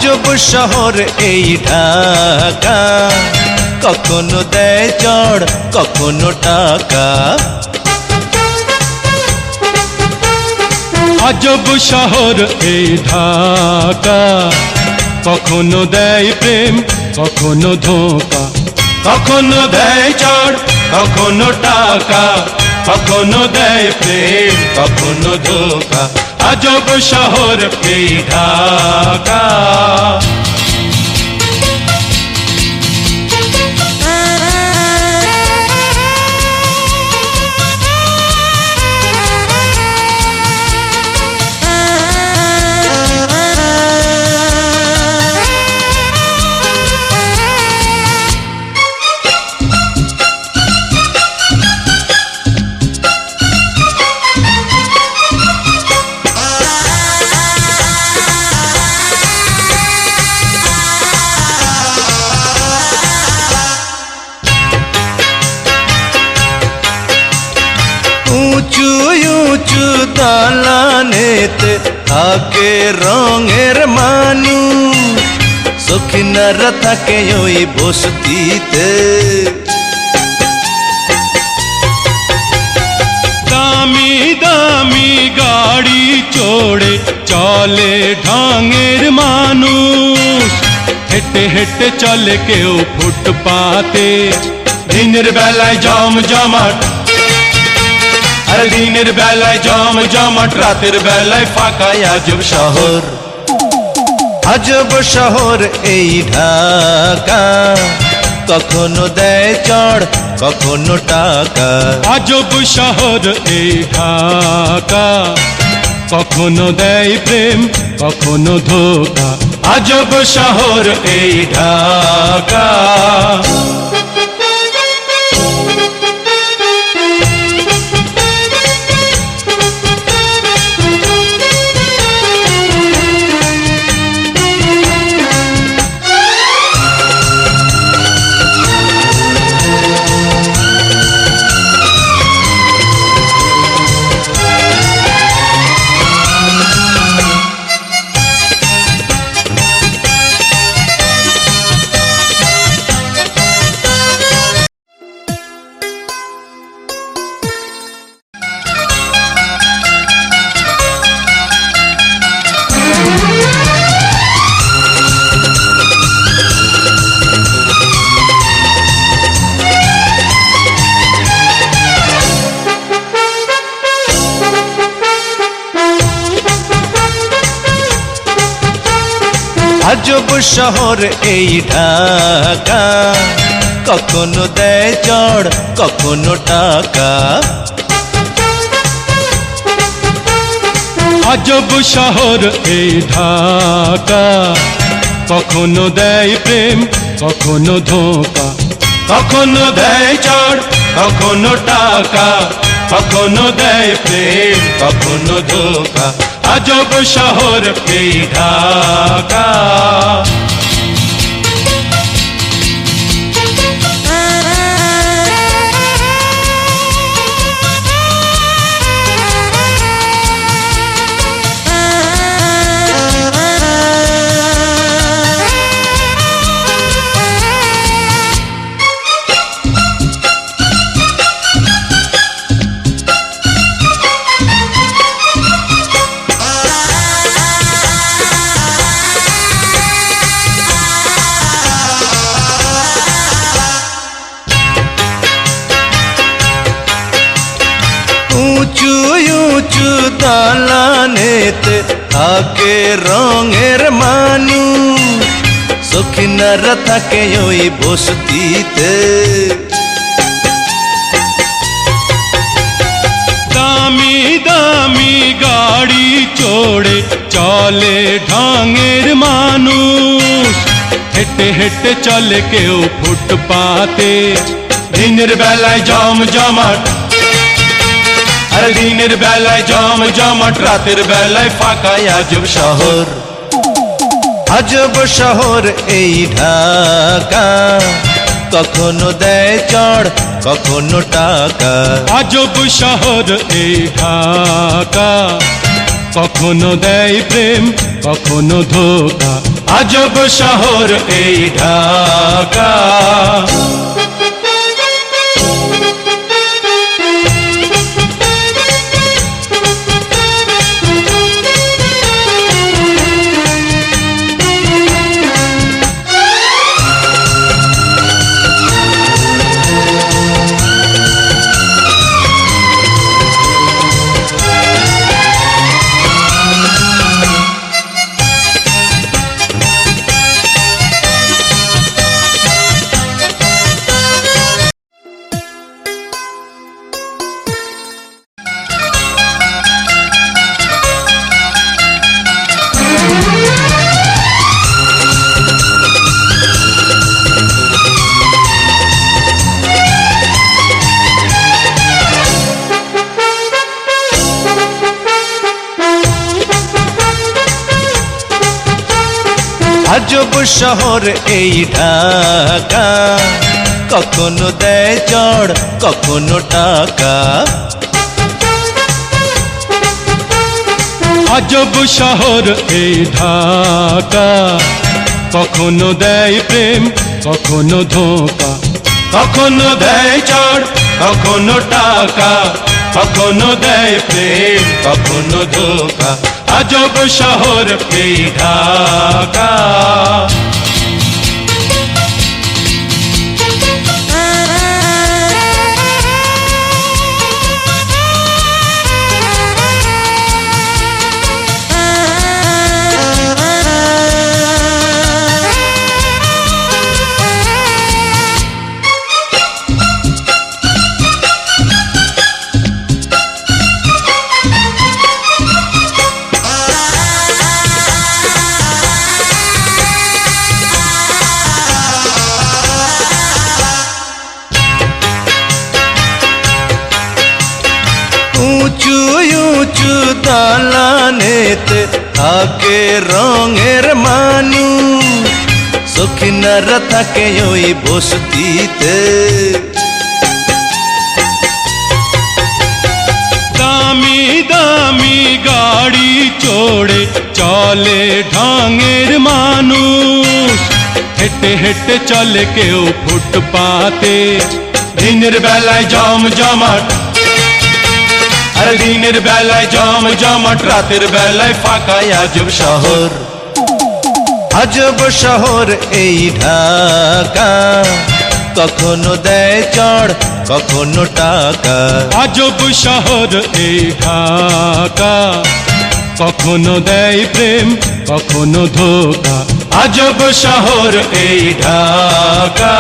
আজব শহর এই ঢাকা, কখনো দেয় চড় কখনো টাকা। আজব শহর এই ঢাকা, কখনো দেয় প্রেম কখনো ধোঁকা। কখনো দেয় চড় কখনো টাকা, কখনো দেয় প্রেম কখনো ধোঁকা। আজব শহর এই ঢাকা। উঁচু উঁচু দালানেতে থাকে রঙের মানুষ, সখিনারা থাকে ওই বসতিতে। দামি দামি গাড়ি চড়ে চলে ঢঙের মানুষ, হেঁটে হেঁটে চলে কেউ ফুটপাতে। দিনের বেলায় জমজমাট, আর দিনের বেলায় জমজমাট, রাতের বেলায় ফাঁকা আজব শহর। আজব শহর এই ঢাকা, কখনো দেয় চড় কখনো টাকা। আজব শহর এই ঢাকা, কখনো দেয় প্রেম কখনো ধোঁকা। আজব শহর এই ঢাকা। আজব শহর এই ঢাকা, কখনো দেয় চড় কখনো টাকা। আজব শহর এই ঢাকা, কখনো দেয় প্রেম কখনো ধোঁকা। কখনো দেয় চড় কখনো টাকা, কখনো দেয় প্রেম কখনো ধোঁকা। আজব শহর এই ঢাকা। উঁচু উঁচু দালানেতে থাকে রঙের মানুষ, সখিনারা থাকে ওই বসতিতে। দামি দামি গাড়ি চড়ে চলে ঢঙের মানুষ, হেঁটে হেঁটে চলে কেউ ফুটপাতে। দিনের বেলায় জমজমাট, আর দিনের বেলায় জমজমাট, রাতের বেলায় ফাঁকা আজব শহর। আজব শহর এই ঢাকা, কখনো দেয় চড় কখনো টাকা। আজব শহর এই ঢাকা, কখনো দেয় প্রেম কখনো ধোঁকা। আজব শহর এই ঢাকা। আজব শহর এই ঢাকা, কখনো দেয় চড় কখনো টাকা। আজব শহর এই ঢাকা, কখনো দেয় প্রেম কখনো ধোঁকা। কখনো দেয় চড় কখনো টাকা, কখনো দেয় প্রেম কখনো ধোঁকা। আজব শহর এই ঢাকা। উঁচু উঁচু দালানেতে থাকে রঙের মানুষ, সখিনারা থাকে ওই বসতিতে। দামি দামি গাড়ি চড়ে চলে ঢঙের মানুষ, হেঁটে হেঁটে চলে কেউ ফুটপাতে। দিনের বেলায় জমজমাট, আর দিনের বেলায় জমজমাট, রাতের বেলায় ফাঁকা আজব শহর। আজব শহর এই ঢাকা, কখনো দেয় চড় কখনো টাকা। আজব শহর এই ঢাকা, কখনো দেয় প্রেম কখনো ধোঁকা। আজব শহর এই ঢাকা।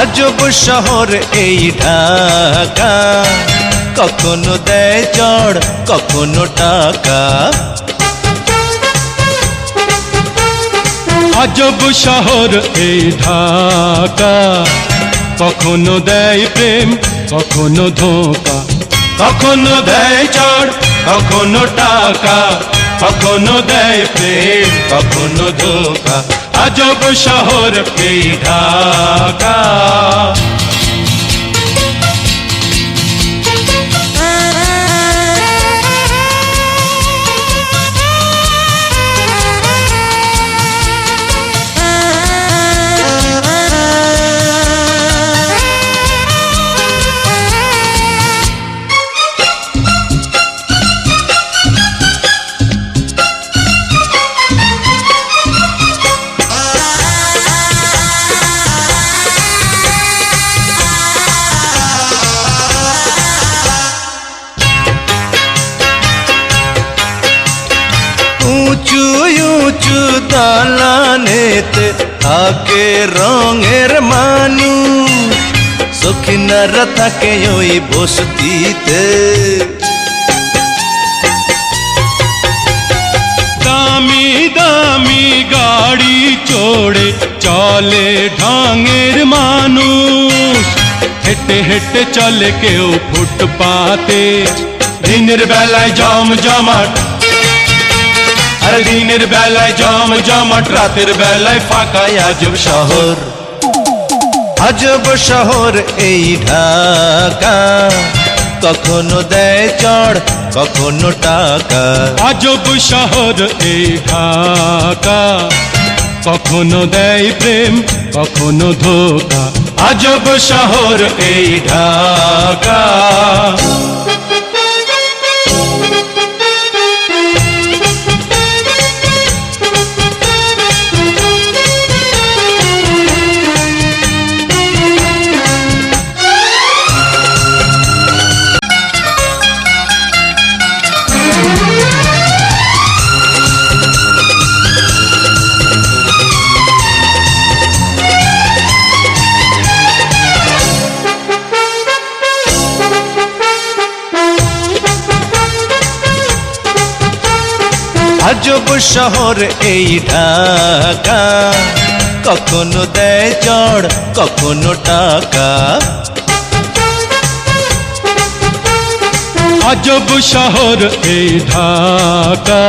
আজব শহর এই ঢাকা, কখনো দেয় চড় কখনো টাকা। আজব শহর এই ঢাকা, কখনো দেয় প্রেম কখনো ধোঁকা। কখনো দেয় চড় কখনো টাকা, কখনো দেয় প্রেম কখনো ধোঁকা। আজব শহর এই ঢাকা। উঁচু উঁচু দালানেতে থাকে রঙের মানুষ, সখিনারা থাকে ওই বসতিতে। দামি দামি গাড়ি চড়ে চলে ঢঙের মানুষ, হেঁটে হেঁটে চলে কেউ ফুটপাতে। দিনের বেলায় জমজমাট, আর দিনের বেলায় জমজমাট, রাতের বেলায় ফাঁকা আজব শহর। আজব শহর এই ঢাকা, কখনো দেয় চড় কখনো টাকা। আজব শহর এই ঢাকা, কখনো দেয় প্রেম কখনো ধোকা। আজব শহর এই ঢাকা। আজব শহর এই ঢাকা, কখনো দেয় চড় কখনো টাকা। আজব শহর এই ঢাকা।